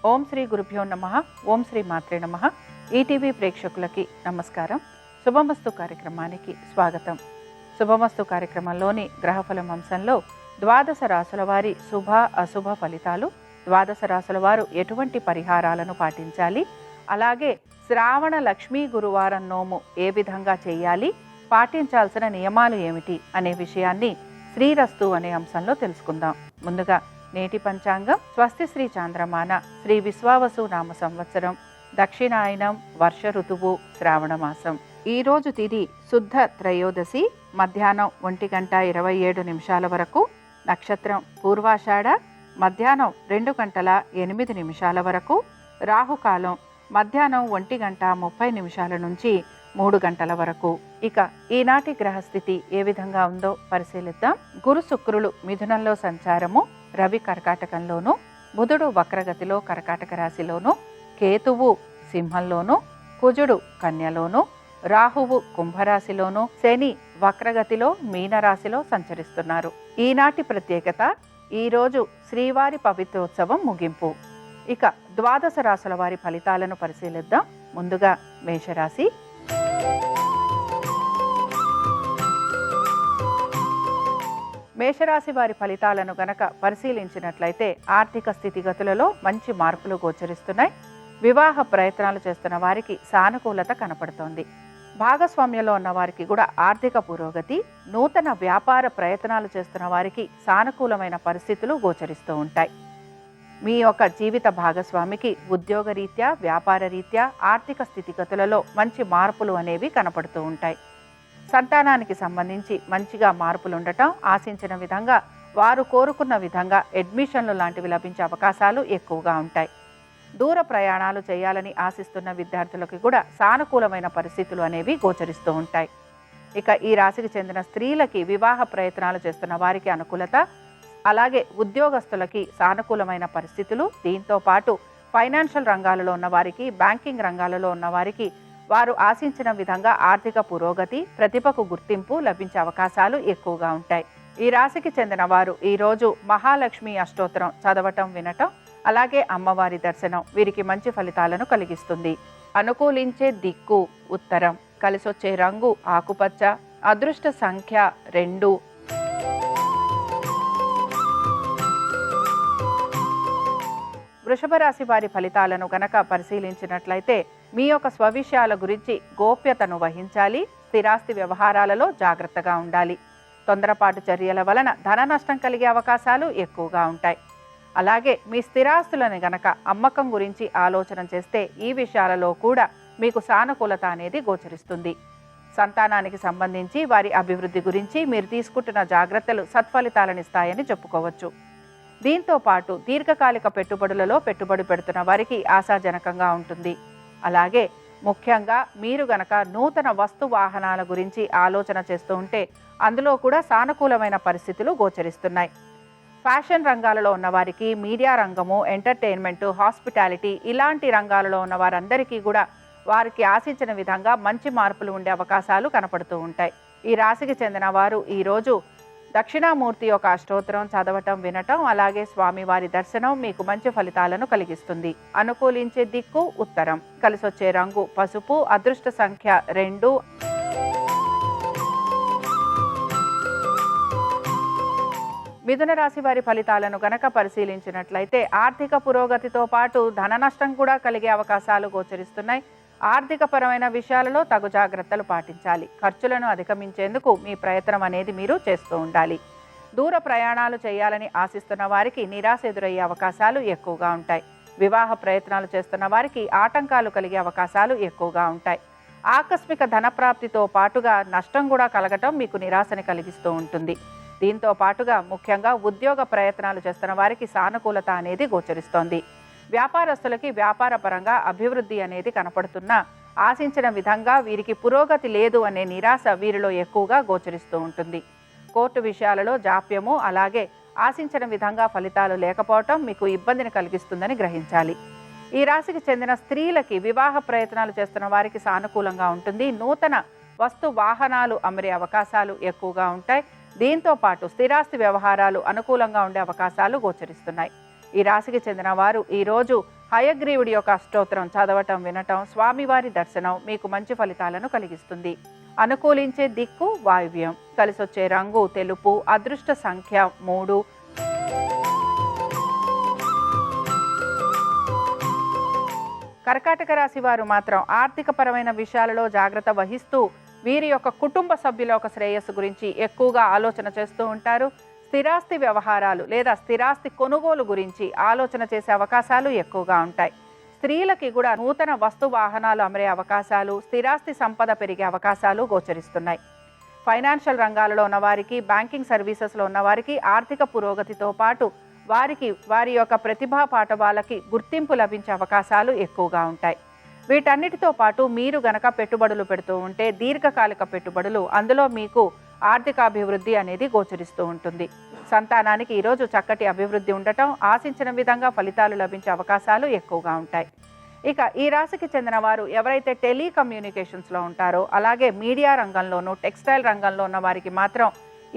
ఓం శ్రీ గురుభ్యో నమః. ఓం శ్రీ మాత్రే నమః. ఈటీవీ ప్రేక్షకులకి నమస్కారం. శుభమస్తు కార్యక్రమానికి స్వాగతం. శుభమస్తు కార్యక్రమంలోని గ్రహఫలం అంశంలో ద్వాదశ రాశుల వారి శుభ అశుభ ఫలితాలు, ద్వాదశ రాశుల వారు ఎటువంటి పరిహారాలను పాటించాలి, అలాగే శ్రావణ లక్ష్మీ గురువారం నోము ఏ విధంగా చేయాలి, పాటించాల్సిన నియమాలు ఏమిటి అనే విషయాన్ని శ్రీరస్తు అనే అంశంలో తెలుసుకుందాం. ముందుగా నేటి పంచాంగం స్వస్తి శ్రీ చాంద్రమాన శ్రీ విశ్వావసు నామ సంవత్సరం దక్షిణాయనం వర్ష ఋతువు శ్రావణ మాసం. ఈరోజు తిథి శుద్ధ త్రయోదశి మధ్యాహ్నం 1:27 వరకు, నక్షత్రం పూర్వాషాఢ మధ్యాహ్నం 2:08 వరకు, రాహుకాలం మధ్యాహ్నం 1:30 నుంచి 3 గంటల వరకు. ఇక ఈనాటి గ్రహస్థితి ఏ విధంగా ఉందో పరిశీలిద్దాం. గురు శుక్రులు మిథునంలో సంచారము, రవి కర్కాటకంలోను, బుధుడు వక్రగతిలో కర్కాటక రాశిలోను, కేతువు సింహంలోను, కుజుడు కన్యలోను, రాహువు కుంభరాశిలోను, శని వక్రగతిలో మీనరాశిలో సంచరిస్తున్నారు. ఈనాటి ప్రత్యేకత, ఈరోజు శ్రీవారి పవిత్రోత్సవం ముగింపు. ఇక ద్వాదశ రాశుల వారి ఫలితాలను పరిశీలిద్దాం. ముందుగా మేషరాశి. మేషరాశి వారి ఫలితాలను గనక పరిశీలించినట్లయితే ఆర్థిక స్థితిగతులలో మంచి మార్పులు గోచరిస్తున్నాయి. వివాహ ప్రయత్నాలు చేస్తున్న వారికి సానుకూలత కనపడుతోంది. భాగస్వామ్యంలో ఉన్న వారికి కూడా ఆర్థిక పురోగతి, నూతన వ్యాపార ప్రయత్నాలు చేస్తున్న వారికి సానుకూలమైన పరిస్థితులు గోచరిస్తూ ఉంటాయి. మీ యొక్క జీవిత భాగస్వామికి ఉద్యోగరీత్యా, వ్యాపార రీత్యా ఆర్థిక స్థితిగతులలో మంచి మార్పులు అనేవి కనపడుతూ ఉంటాయి. సంతానానికి సంబంధించి మంచిగా మార్పులు ఉండటం, ఆశించిన విధంగా వారు కోరుకున్న విధంగా అడ్మిషన్లు లాంటివి లభించే అవకాశాలు ఎక్కువగా ఉంటాయి. దూర ప్రయాణాలు చేయాలని ఆశిస్తున్న విద్యార్థులకు కూడా సానుకూలమైన పరిస్థితులు అనేవి గోచరిస్తూ ఉంటాయి. ఇక ఈ రాశికి చెందిన స్త్రీలకి వివాహ ప్రయత్నాలు చేస్తున్న వారికి అనుకూలత, అలాగే ఉద్యోగస్తులకి సానుకూలమైన పరిస్థితులు, దీంతో పాటు ఫైనాన్షియల్ రంగాలలో ఉన్న వారికి, బ్యాంకింగ్ రంగాలలో ఉన్న వారికి వారు ఆశించిన విధంగా ఆర్థిక పురోగతి, ప్రతిభకు గుర్తింపు లభించే అవకాశాలు ఎక్కువగా ఉంటాయి. ఈ రాశికి చెందిన వారు ఈరోజు మహాలక్ష్మి అష్టోత్తరం చదవటం, వినటం, అలాగే అమ్మవారి దర్శనం వీరికి మంచి ఫలితాలను కలిగిస్తుంది. అనుకూలించే దిక్కు ఉత్తరం, కలిసొచ్చే రంగు ఆకుపచ్చ, అదృష్ట సంఖ్య 2. వృషభ రాశి వారి ఫలితాలను గనక పరిశీలించినట్లయితే మీ యొక్క స్వవిషయాల గురించి గోప్యతను వహించాలి. స్థిరాస్తి వ్యవహారాలలో జాగ్రత్తగా ఉండాలి. తొందరపాటు చర్యల వలన ధన నష్టం కలిగే అవకాశాలు ఎక్కువగా ఉంటాయి. అలాగే మీ స్థిరాస్తులను గనక అమ్మకం గురించి ఆలోచన చేస్తే ఈ విషయాలలో కూడా మీకు సానుకూలత అనేది గోచరిస్తుంది. సంతానానికి సంబంధించి వారి అభివృద్ధి గురించి మీరు తీసుకుంటున్న జాగ్రత్తలు సత్ఫలితాలను ఇస్తాయని చెప్పుకోవచ్చు. దీంతో పాటు దీర్ఘకాలిక పెట్టుబడులలో పెట్టుబడి పెడుతున్న వారికి ఆశాజనకంగా ఉంటుంది. అలాగే ముఖ్యంగా మీరు గనక నూతన వస్తు వాహనాల గురించి ఆలోచన చేస్తూ ఉంటే అందులో కూడా సానుకూలమైన పరిస్థితులు గోచరిస్తున్నాయి. ఫ్యాషన్ రంగాలలో ఉన్న వారికి, మీడియా రంగము, ఎంటర్టైన్మెంట్, హాస్పిటాలిటీ ఇలాంటి రంగాలలో ఉన్న వారందరికీ కూడా వారికి ఆశించిన విధంగా మంచి మార్పులు ఉండే అవకాశాలు కనపడుతూ ఉంటాయి. ఈ రాశికి చెందిన వారు ఈరోజు దక్షిణామూర్తి యొక్క అష్టోత్తరం చదవటం, వినటం, అలాగే స్వామివారి దర్శనం మీకు మంచి ఫలితాలను కలిగిస్తుంది. అనుకూలించే దిక్కు ఉత్తరం, కలిసొచ్చే రంగు పసుపు, అదృష్ట సంఖ్య 2. మిథున రాశి వారి ఫలితాలను గనక పరిశీలించినట్లయితే ఆర్థిక పురోగతితో పాటు ధన నష్టం కూడా కలిగే అవకాశాలు గోచరిస్తున్నాయి. ఆర్థిక పరమైన విషయాలలో తగు జాగ్రత్తలు పాటించాలి. ఖర్చులను అధిగమించేందుకు మీ ప్రయత్నం అనేది మీరు చేస్తూ ఉండాలి. దూర ప్రయాణాలు చేయాలని ఆశిస్తున్న వారికి నిరాశ ఎదురయ్యే అవకాశాలు ఎక్కువగా ఉంటాయి. వివాహ ప్రయత్నాలు చేస్తున్న వారికి ఆటంకాలు కలిగే అవకాశాలు ఎక్కువగా ఉంటాయి. ఆకస్మిక ధనప్రాప్తితో పాటుగా నష్టం కూడా కలగటం మీకు నిరాశని కలిగిస్తూ ఉంటుంది. దీంతో పాటుగా ముఖ్యంగా ఉద్యోగ ప్రయత్నాలు చేస్తున్న వారికి సానుకూలత అనేది గోచరిస్తోంది. వ్యాపారస్తులకి వ్యాపార పరంగా అభివృద్ధి అనేది కనపడుతున్నా ఆశించిన విధంగా వీరికి పురోగతి లేదు అనే నిరాశ వీరిలో ఎక్కువగా గోచరిస్తూ ఉంటుంది. కోర్టు విషయాలలో జాప్యము, అలాగే ఆశించిన విధంగా ఫలితాలు లేకపోవటం మీకు ఇబ్బందిని కలిగిస్తుందని గ్రహించాలి. ఈ రాశికి చెందిన స్త్రీలకి వివాహ ప్రయత్నాలు చేస్తున్న వారికి సానుకూలంగా ఉంటుంది. నూతన వస్తు వాహనాలు అమరే అవకాశాలు ఎక్కువగా ఉంటాయి. దీంతో పాటు స్థిరాస్తి వ్యవహారాలు అనుకూలంగా ఉండే అవకాశాలు గోచరిస్తున్నాయి. ఈ రాశికి చెందిన వారు ఈరోజు హయగ్రీవుడి యొక్క అష్టోత్తరం చదవటం వినటం స్వామివారి దర్శనం మీకు మంచి ఫలితాలను కలిగిస్తుంది. అనుకూలించే దిక్కు వాయువ్యం. కలిసొచ్చే రంగు తెలుపు. అదృష్ట సంఖ్య 3. కర్కాటక రాశి వారు మాత్రం ఆర్థికపరమైన విషయాలలో జాగ్రత్త వహిస్తూ వీరి యొక్క కుటుంబ సభ్యుల యొక్క శ్రేయస్సు గురించి ఎక్కువగా ఆలోచన చేస్తూ ఉంటారు. స్థిరాస్తి వ్యవహారాలు లేదా స్థిరాస్తి కొనుగోలు గురించి ఆలోచన చేసే అవకాశాలు ఎక్కువగా ఉంటాయి. స్త్రీలకి కూడా నూతన వస్తు వాహనాలు అమరే అవకాశాలు, స్థిరాస్తి సంపద పెరిగే అవకాశాలు గోచరిస్తున్నాయి. ఫైనాన్షియల్ రంగాలలో ఉన్నవారికి, బ్యాంకింగ్ సర్వీసెస్లో ఉన్నవారికి ఆర్థిక పురోగతితో పాటు వారి యొక్క ప్రతిభా పాఠవాలకి గుర్తింపు లభించే అవకాశాలు ఎక్కువగా ఉంటాయి. వీటన్నిటితో పాటు మీరు గనక పెట్టుబడులు పెడుతూ ఉంటే దీర్ఘకాలిక పెట్టుబడులు, అందులో మీకు ఆర్థికాభివృద్ధి అనేది గోచరిస్తూ ఉంటుంది. సంతానానికి ఈరోజు చక్కటి అభివృద్ధి ఉండటం, ఆశించిన విధంగా ఫలితాలు లభించే అవకాశాలు ఎక్కువగా ఉంటాయి. ఇక ఈ రాశికి చెందిన వారు ఎవరైతే టెలికమ్యూనికేషన్స్లో ఉంటారో, అలాగే మీడియా రంగంలోనూ, టెక్స్టైల్ రంగంలో ఉన్న వారికి మాత్రం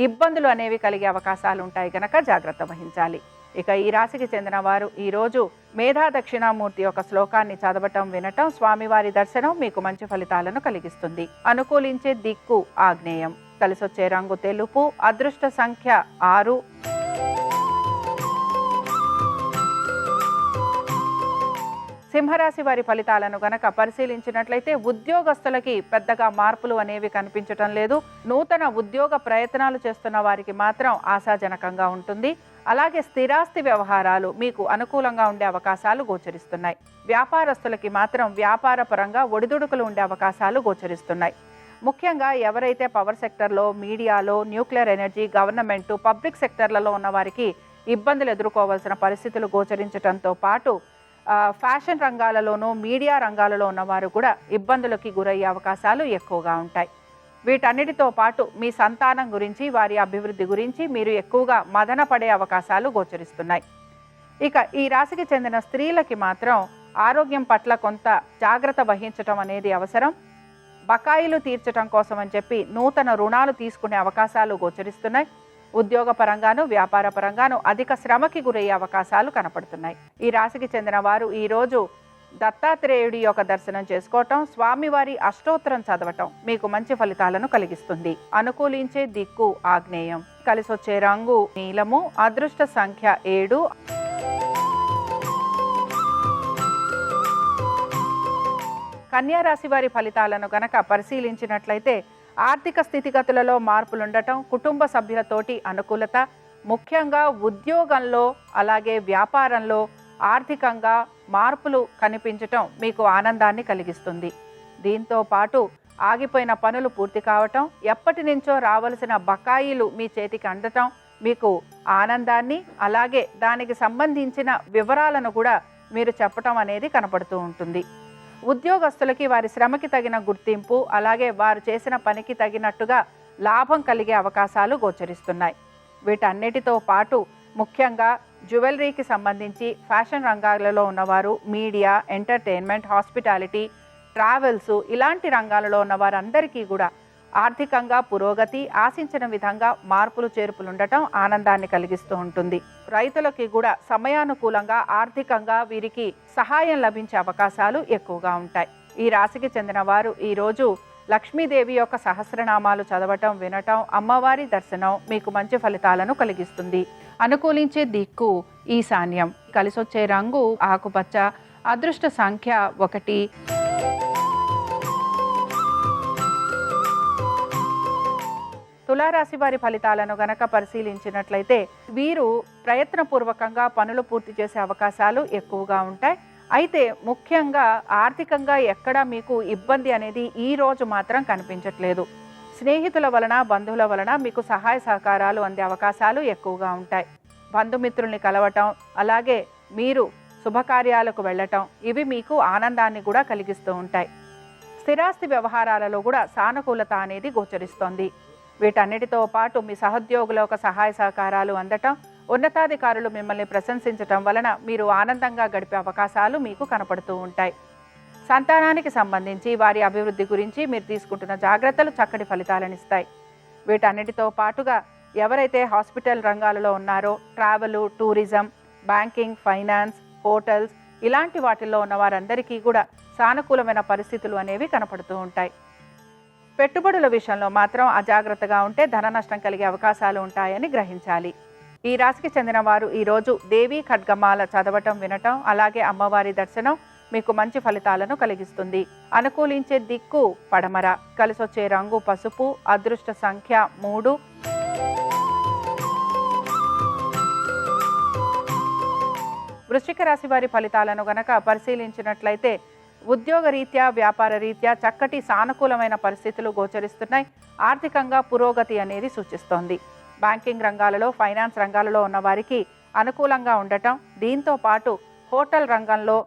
ఇబ్బందులు అనేవి కలిగే అవకాశాలు ఉంటాయి కనుక జాగ్రత్త వహించాలి. ఇక ఈ రాశికి చెందిన వారు ఈరోజు మేధా దక్షిణామూర్తి యొక్క శ్లోకాన్ని చదవటం వినటం, స్వామివారి దర్శనం మీకు మంచి ఫలితాలను కలిగిస్తుంది. అనుకూలించే దిక్కు ఆగ్నేయం. కలిసొచ్చే రంగు తెలుపు. అదృష్ట సంఖ్య 6. సింహరాశి వారి ఫలితాలను గనక పరిశీలించినట్లయితే ఉద్యోగస్తులకి పెద్దగా మార్పులు అనేవి కనిపించటం లేదు. నూతన ఉద్యోగ ప్రయత్నాలు చేస్తున్న వారికి మాత్రం ఆశాజనకంగా ఉంటుంది. అలాగే స్థిరాస్తి వ్యవహారాలు మీకు అనుకూలంగా ఉండే అవకాశాలు గోచరిస్తున్నాయి. వ్యాపారస్తులకి మాత్రం వ్యాపార పరంగా ఒడిదుడుకులు ఉండే అవకాశాలు గోచరిస్తున్నాయి. ముఖ్యంగా ఎవరైతే పవర్ సెక్టర్లో, మీడియాలో, న్యూక్లియర్ ఎనర్జీ, గవర్నమెంటు, పబ్లిక్ సెక్టర్లలో ఉన్న వారికి ఇబ్బందులు ఎదుర్కోవాల్సిన పరిస్థితులు గోచరించడంతో పాటు ఫ్యాషన్ రంగాలలోనూ, మీడియా రంగాలలో ఉన్నవారు కూడా ఇబ్బందులకి గురయ్యే అవకాశాలు ఎక్కువగా ఉంటాయి. వీటన్నిటితో పాటు మీ సంతానం గురించి, వారి అభివృద్ధి గురించి మీరు ఎక్కువగా మదన పడే అవకాశాలు గోచరిస్తున్నాయి. ఇక ఈ రాశికి చెందిన స్త్రీలకి మాత్రం ఆరోగ్యం పట్ల కొంత జాగ్రత్త వహించటం అనేది అవసరం. బకాయిలు తీర్చడం కోసం అని చెప్పి నూతన రుణాలు తీసుకునే అవకాశాలు గోచరిస్తున్నాయి. ఉద్యోగ పరంగాను, వ్యాపార పరంగాను అధిక శ్రమకి గురయ్యే అవకాశాలు కనపడుతున్నాయి. ఈ రాశికి చెందిన వారు ఈరోజు దత్తాత్రేయుడి యొక్క దర్శనం చేసుకోవటం, స్వామివారి అష్టోత్తరం చదవటం మీకు మంచి ఫలితాలను కలిగిస్తుంది. అనుకూలించే దిక్కు ఆగ్నేయం. కలిసొచ్చే రంగు నీలము. అదృష్ట సంఖ్య 7. కన్యా రాశి వారి ఫలితాలను గనక పరిశీలించినట్లయితే ఆర్థిక స్థితిగతులలో మార్పులుండటం, కుటుంబ సభ్యులతోటి అనుకూలత, ముఖ్యంగా ఉద్యోగంలో అలాగే వ్యాపారంలో ఆర్థికంగా మార్పులు కనిపించటం మీకు ఆనందాన్ని కలిగిస్తుంది. దీంతో పాటు ఆగిపోయిన పనులు పూర్తి కావటం, ఎప్పటి నుంచో రావలసిన బకాయిలు మీ చేతికి అందటం మీకు ఆనందాన్ని, అలాగే దానికి సంబంధించిన వివరాలను కూడా మీరు చెప్పటం అనేది కనపడుతూ ఉంటుంది. ఉద్యోగస్తులకి వారి శ్రమకి తగిన గుర్తింపు, అలాగే వారు చేసిన పనికి తగినట్టుగా లాభం కలిగే అవకాశాలు గోచరిస్తున్నాయి. వీటన్నిటితో పాటు ముఖ్యంగా జ్యువెలరీకి సంబంధించి, ఫ్యాషన్ రంగాలలో ఉన్నవారు, మీడియా, ఎంటర్టైన్మెంట్, హాస్పిటాలిటీ, ట్రావెల్స్ ఇలాంటి రంగాలలో ఉన్న వారందరికీ కూడా ఆర్థికంగా పురోగతి, ఆశించిన విధంగా మార్పులు చేర్పులు ఉండటం ఆనందాన్ని కలిగిస్తూ ఉంటుంది. రైతులకి కూడా సమయానుకూలంగా ఆర్థికంగా వీరికి సహాయం లభించే అవకాశాలు ఎక్కువగా ఉంటాయి. ఈ రాశికి చెందిన వారు ఈరోజు లక్ష్మీదేవి యొక్క సహస్రనామాలు చదవటం, వినటం, అమ్మవారి దర్శనం మీకు మంచి ఫలితాలను కలిగిస్తుంది. అనుకూలించే దిక్కు ఈశాన్యం. కలిసొచ్చే రంగు ఆకుపచ్చ. అదృష్ట సంఖ్య 1. తులారాశి వారి ఫలితాలను గనక పరిశీలించినట్లయితే వీరు ప్రయత్నపూర్వకంగా పనులు పూర్తి చేసే అవకాశాలు ఎక్కువగా ఉంటాయి. అయితే ముఖ్యంగా ఆర్థికంగా ఎక్కడా మీకు ఇబ్బంది అనేది ఈ రోజు మాత్రం కనిపించట్లేదు. స్నేహితుల వలన, బంధువుల వలన మీకు సహాయ సహకారాలు అందే అవకాశాలు ఎక్కువగా ఉంటాయి. బంధుమిత్రుల్ని కలవటం, అలాగే మీరు శుభకార్యాలకు వెళ్ళటం ఇవి మీకు ఆనందాన్ని కూడా కలిగిస్తూ ఉంటాయి. స్థిరాస్తి వ్యవహారాలలో కూడా సానుకూలత అనేది గోచరిస్తోంది. వీటన్నిటితో పాటు మీ సహోద్యోగుల యొక్క సహాయ సహకారాలు అందటం, ఉన్నతాధికారులు మిమ్మల్ని ప్రశంసించటం వలన మీరు ఆనందంగా గడిపే అవకాశాలు మీకు కనపడుతూ ఉంటాయి. సంతానానికి సంబంధించి వారి అభివృద్ధి గురించి మీరు తీసుకుంటున్న జాగ్రత్తలు చక్కటి ఫలితాలను ఇస్తాయి. వీటన్నిటితో పాటుగా ఎవరైతే హాస్పిటల్ రంగాలలో ఉన్నారో, travel, tourism, banking, finance, hotels ఇలాంటి వాటిల్లో ఉన్న వారందరికీ కూడా సానుకూలమైన పరిస్థితులు అనేవి కనపడుతూ ఉంటాయి. పెట్టుబడుల విషయంలో మాత్రం అజాగ్రత్తగా ఉంటే ధన నష్టం కలిగే అవకాశాలు ఉంటాయని గ్రహించాలి. ఈ రాశికి చెందిన వారు ఈరోజు దేవీ ఖడ్గమాల చదవటం, వినటం, అలాగే అమ్మవారి దర్శనం మీకు మంచి ఫలితాలను కలిగిస్తుంది. అనుకూలించే దిక్కు పడమర, కలిసొచ్చే రంగు పసుపు, అదృష్ట సంఖ్య 3. వృశ్చిక రాశి వారి ఫలితాలను గనక పరిశీలించినట్లయితే ఉద్యోగ రీత్యా, వ్యాపార రీత్యా చక్కటి సానుకూలమైన పరిస్థితులు గోచరిస్తున్నాయి. ఆర్థికంగా పురోగతి అనేది సూచిస్తోంది. బ్యాంకింగ్ రంగాలలో, ఫైనాన్స్ రంగాలలో ఉన్న వారికి అనుకూలంగా ఉండటం, దీంతో పాటు హోటల్ రంగంలో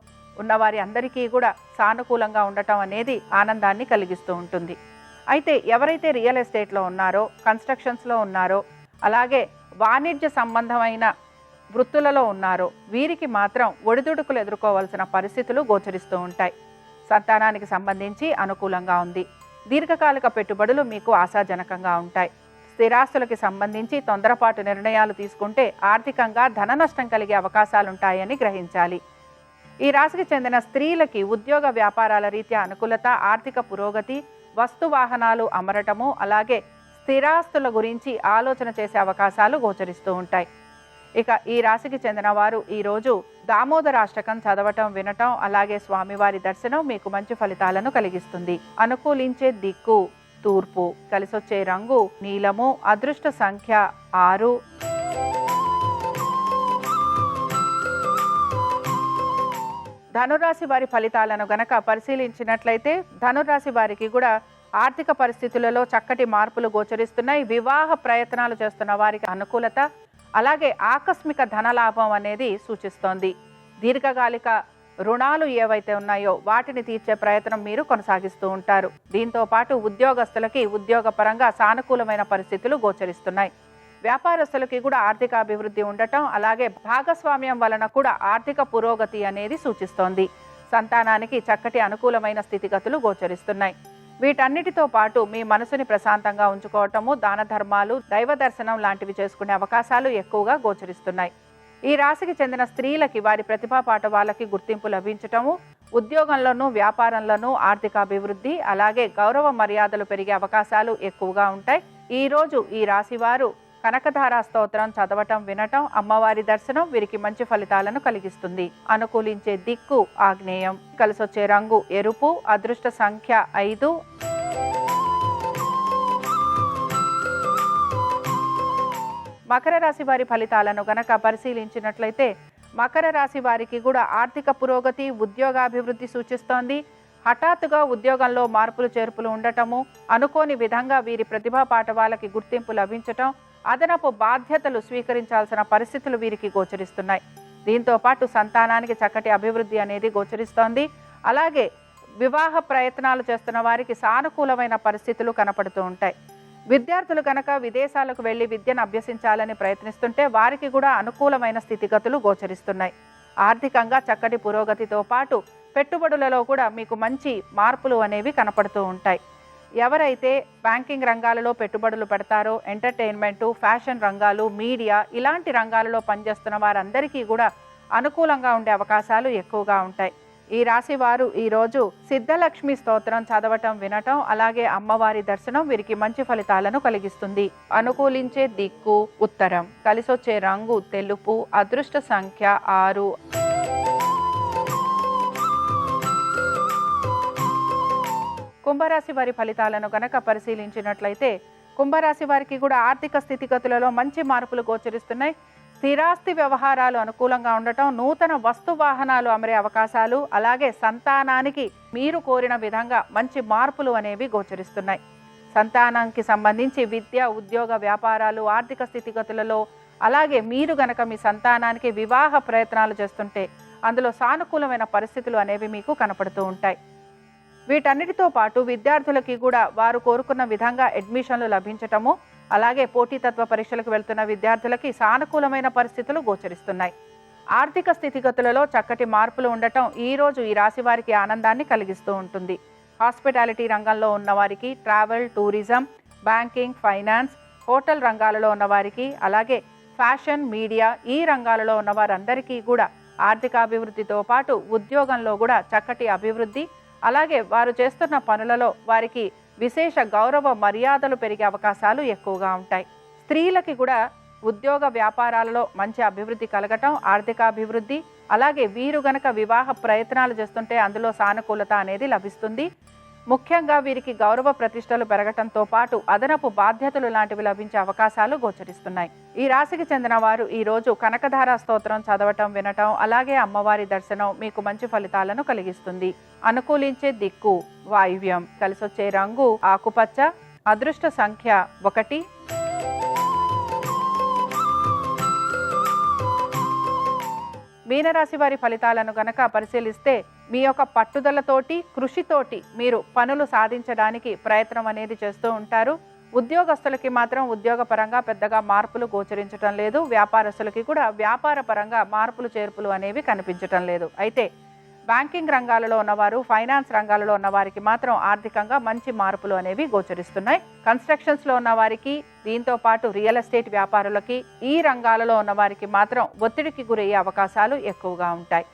ఉన్నవారి అందరికీ కూడా సానుకూలంగా ఉండటం అనేది ఆనందాన్ని కలిగిస్తూ ఉంటుంది. అయితే ఎవరైతే రియల్ ఎస్టేట్లో ఉన్నారో, కన్స్ట్రక్షన్స్లో ఉన్నారో, అలాగే వాణిజ్య సంబంధమైన వృత్తులలో ఉన్నారో వీరికి మాత్రం ఒడిదుడుకులు ఎదుర్కోవాల్సిన పరిస్థితులు గోచరిస్తూ ఉంటాయి. సంతానానికి సంబంధించి అనుకూలంగా ఉంది. దీర్ఘకాలిక పెట్టుబడులు మీకు ఆశాజనకంగా ఉంటాయి. స్థిరాస్తులకి సంబంధించి తొందరపాటు నిర్ణయాలు తీసుకుంటే ఆర్థికంగా ధన నష్టం కలిగే అవకాశాలుంటాయని గ్రహించాలి. ఈ రాశికి చెందిన స్త్రీలకి ఉద్యోగ వ్యాపారాల రీత్యా అనుకూలత, ఆర్థిక పురోగతి, వస్తు వాహనాలు అమరటము, అలాగే స్థిరాస్తుల గురించి ఆలోచన చేసే అవకాశాలు గోచరిస్తూ ఉంటాయి. ఇక ఈ రాశికి చెందిన వారు ఈరోజు దామోదరాష్టకం చదవటం, వినటం, అలాగే స్వామివారి దర్శనం మీకు మంచి ఫలితాలను కలిగిస్తుంది. అనుకూలించే దిక్కు తూర్పు, కలిసొచ్చే రంగు నీలము, అదృష్ట సంఖ్య 6. ధనురాశి వారి ఫలితాలను గనక పరిశీలించినట్లయితే ధనురాశి వారికి కూడా ఆర్థిక పరిస్థితులలో చక్కటి మార్పులు గోచరిస్తున్నాయి. వివాహ ప్రయత్నాలు చేస్తున్న వారికి అనుకూలత, అలాగే ఆకస్మిక ధనలాభం అనేది సూచిస్తోంది. దీర్ఘకాలిక రుణాలు ఏవైతే ఉన్నాయో వాటిని తీర్చే ప్రయత్నం మీరు కొనసాగిస్తూ ఉంటారు. దీంతో పాటు ఉద్యోగస్తులకి ఉద్యోగపరంగా సానుకూలమైన పరిస్థితులు గోచరిస్తున్నాయి. వ్యాపారస్తులకి కూడా ఆర్థిక అభివృద్ధి ఉండటం, అలాగే భాగస్వామ్యం వలన కూడా ఆర్థిక పురోగతి అనేది సూచిస్తోంది. సంతానానికి చక్కటి అనుకూలమైన స్థితిగతులు గోచరిస్తున్నాయి. వీటన్నిటితో పాటు మీ మనసుని ప్రశాంతంగా ఉంచుకోవటము, దాన ధర్మాలు, దైవ దర్శనం లాంటివి చేసుకునే అవకాశాలు ఎక్కువగా గోచరిస్తున్నాయి. ఈ రాశికి చెందిన స్త్రీలకి వారి ప్రతిభా పాఠవాలకి గుర్తింపు లభించటము, ఉద్యోగంలోనూ వ్యాపారంలోనూ ఆర్థిక అభివృద్ధి, అలాగే గౌరవ మర్యాదలు పెరిగే అవకాశాలు ఎక్కువగా ఉంటాయి. ఈరోజు ఈ రాశి వారు కనకధారా స్తోత్రం చదవటం, వినటం, అమ్మవారి దర్శనం వీరికి మంచి ఫలితాలను కలిగిస్తుంది. అనుకూలించే దిక్కు ఆగ్నేయం, కలిసొచ్చే రంగు ఎరుపు, అదృష్ట సంఖ్య 5. మకర రాశి వారి ఫలితాలను గనక పరిశీలించినట్లయితే మకర రాశి వారికి కూడా ఆర్థిక పురోగతి, ఉద్యోగాభివృద్ధి సూచిస్తోంది. హఠాత్తుగా ఉద్యోగంలో మార్పులు చేర్పులు ఉండటము, అనుకోని విధంగా వీరి ప్రతిభా పాఠవాలకి గుర్తింపు లభించటం, అదనపు బాధ్యతలు స్వీకరించాల్సిన పరిస్థితులు వీరికి గోచరిస్తున్నాయి. దీంతో పాటు సంతానానికి చక్కటి అభివృద్ధి అనేది గోచరిస్తోంది. అలాగే వివాహ ప్రయత్నాలు చేస్తున్న వారికి సానుకూలమైన పరిస్థితులు కనపడుతూ ఉంటాయి. విద్యార్థులు కనుక విదేశాలకు వెళ్ళి విద్యను అభ్యసించాలని ప్రయత్నిస్తుంటే వారికి కూడా అనుకూలమైన స్థితిగతులు గోచరిస్తున్నాయి. ఆర్థికంగా చక్కటి పురోగతితో పాటు పెట్టుబడులలో కూడా మీకు మంచి మార్పులు అనేవి కనపడుతూ ఉంటాయి. ఎవరైతే బ్యాంకింగ్ రంగాలలో పెట్టుబడులు పెడతారో, ఎంటర్టైన్మెంటు, ఫ్యాషన్ రంగాలు, మీడియా ఇలాంటి రంగాలలో పనిచేస్తున్న వారందరికీ కూడా అనుకూలంగా ఉండే అవకాశాలు ఎక్కువగా ఉంటాయి. ఈ రాశి వారు ఈరోజు సిద్ధలక్ష్మి స్తోత్రం చదవటం, వినటం, అలాగే అమ్మవారి దర్శనం వీరికి మంచి ఫలితాలను కలిగిస్తుంది. అనుకూలించే దిక్కు ఉత్తరం, కలిసొచ్చే రంగు తెలుపు, అదృష్ట సంఖ్య 6. కుంభరాశి వారి ఫలితాలను గనక పరిశీలించినట్లయితే కుంభరాశి వారికి కూడా ఆర్థిక స్థితిగతులలో మంచి మార్పులు గోచరిస్తున్నాయి. స్థిరాస్తి వ్యవహారాలు అనుకూలంగా ఉండటం, నూతన వస్తు వాహనాలు అమరే అవకాశాలు, అలాగే సంతానానికి మీరు కోరిన విధంగా మంచి మార్పులు అనేవి గోచరిస్తున్నాయి. సంతానానికి సంబంధించి విద్య, ఉద్యోగ, వ్యాపారాలు, ఆర్థిక స్థితిగతులలో, అలాగే మీరు గనక మీ సంతానానికి వివాహ ప్రయత్నాలు చేస్తుంటే అందులో సానుకూలమైన పరిస్థితులు అనేవి మీకు కనపడుతూ ఉంటాయి. వీటన్నిటితో పాటు విద్యార్థులకి కూడా వారు కోరుకున్న విధంగా అడ్మిషన్లు లభించటము, అలాగే పోటీతత్వ పరీక్షలకు వెళ్తున్న విద్యార్థులకి సానుకూలమైన పరిస్థితులు గోచరిస్తున్నాయి. ఆర్థిక స్థితిగతులలో చక్కటి మార్పులు ఉండటం ఈరోజు ఈ రాశి వారికి ఆనందాన్ని కలిగిస్తూ ఉంటుంది. హాస్పిటాలిటీ రంగంలో ఉన్నవారికి, travel, tourism, banking, finance, hotel రంగాలలో ఉన్నవారికి, అలాగే ఫ్యాషన్, మీడియా ఈ రంగాలలో ఉన్న వారందరికీ కూడా ఆర్థికాభివృద్ధితో పాటు ఉద్యోగంలో కూడా చక్కటి అభివృద్ధి, అలాగే వారు చేస్తున్న పనులలో వారికి విశేష గౌరవ మర్యాదలు పెరిగే అవకాశాలు ఎక్కువగా ఉంటాయి. స్త్రీలకి కూడా ఉద్యోగ వ్యాపారాలలో మంచి అభివృద్ధి కలగటం, ఆర్థికాభివృద్ధి, అలాగే వీరు గనక వివాహ ప్రయత్నాలు చేస్తుంటే అందులో సానుకూలత అనేది లభిస్తుంది. ముఖ్యంగా వీరికి గౌరవ ప్రతిష్టలు పెరగటంతో పాటు అదనపు బాధ్యతలు లాంటివి లభించే అవకాశాలు గోచరిస్తున్నాయి. ఈ రాశికి చెందిన వారు ఈ రోజు కనకధార స్తోత్రం చదవటం, వినటం, అలాగే అమ్మవారి దర్శనం మీకు మంచి ఫలితాలను కలిగిస్తుంది. అనుకూలించే దిక్కు వాయువ్యం, కలిసొచ్చే రంగు ఆకుపచ్చ, అదృష్ట సంఖ్య 1. మీనరాశి వారి ఫలితాలను గనక పరిశీలిస్తే మీ యొక్క పట్టుదలతోటి, కృషితోటి మీరు పనులు సాధించడానికి ప్రయత్నం అనేది చేస్తూ ఉంటారు. ఉద్యోగస్తులకి మాత్రం ఉద్యోగపరంగా పెద్దగా మార్పులు గోచరించటం లేదు. వ్యాపారస్తులకి కూడా వ్యాపార పరంగా మార్పులు చేర్పులు అనేవి కనిపించటం లేదు. అయితే బ్యాంకింగ్ రంగాలలో ఉన్నవారు, ఫైనాన్స్ రంగాలలో ఉన్నవారికి మాత్రం ఆర్థికంగా మంచి మార్పులు అనేవి గోచరిస్తున్నాయి. కన్స్ట్రక్షన్స్లో ఉన్నవారికి, దీంతో పాటు రియల్ ఎస్టేట్ వ్యాపారులకి, ఈ రంగాలలో ఉన్నవారికి మాత్రం ఒత్తిడికి గురయ్యే అవకాశాలు ఎక్కువగా ఉంటాయి.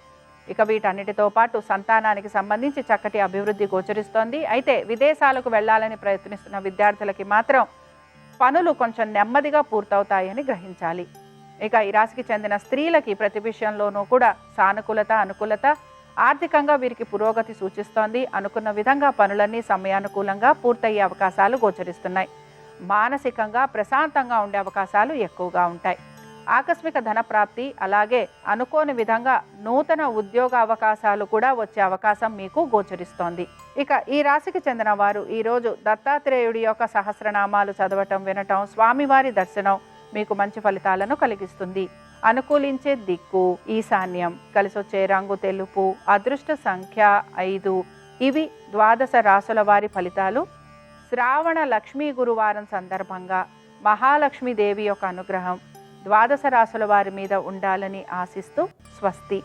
ఇక వీటన్నిటితో పాటు సంతానానికి సంబంధించి చక్కటి అభివృద్ధి గోచరిస్తోంది. అయితే విదేశాలకు వెళ్లాలని ప్రయత్నిస్తున్న విద్యార్థులకి మాత్రం పనులు కొంచెం నెమ్మదిగా పూర్తవుతాయని గ్రహించాలి. ఇక ఈ రాశికి చెందిన స్త్రీలకి ప్రతి విషయంలోనూ కూడా సానుకూలత, అనుకూలత, ఆర్థికంగా వీరికి పురోగతి సూచిస్తోంది. అనుకున్న విధంగా పనులన్నీ సమయానుకూలంగా పూర్తయ్యే అవకాశాలు గోచరిస్తున్నాయి. మానసికంగా ప్రశాంతంగా ఉండే అవకాశాలు ఎక్కువగా ఉంటాయి. ఆకస్మిక ధన ప్రాప్తి, అలాగే అనుకోని విధంగా నూతన ఉద్యోగ అవకాశాలు కూడా వచ్చే అవకాశం మీకు గోచరిస్తోంది. ఇక ఈ రాశికి చెందిన వారు ఈరోజు దత్తాత్రేయుడి యొక్క సహస్రనామాలు చదవటం, వినటం, స్వామివారి దర్శనం మీకు మంచి ఫలితాలను కలిగిస్తుంది. అనుకూలించే దిక్కు ఈశాన్యం, కలిసొచ్చే రంగు తెలుపు, అదృష్ట సంఖ్య 5. ఇవి 12 రాశుల వారి ఫలితాలు. శ్రావణ లక్ష్మీ గురువారం సందర్భంగా మహాలక్ష్మీదేవి యొక్క అనుగ్రహం 12 రాశుల వారి మీద ఉండాలని ఆశిస్తూ స్వస్తి.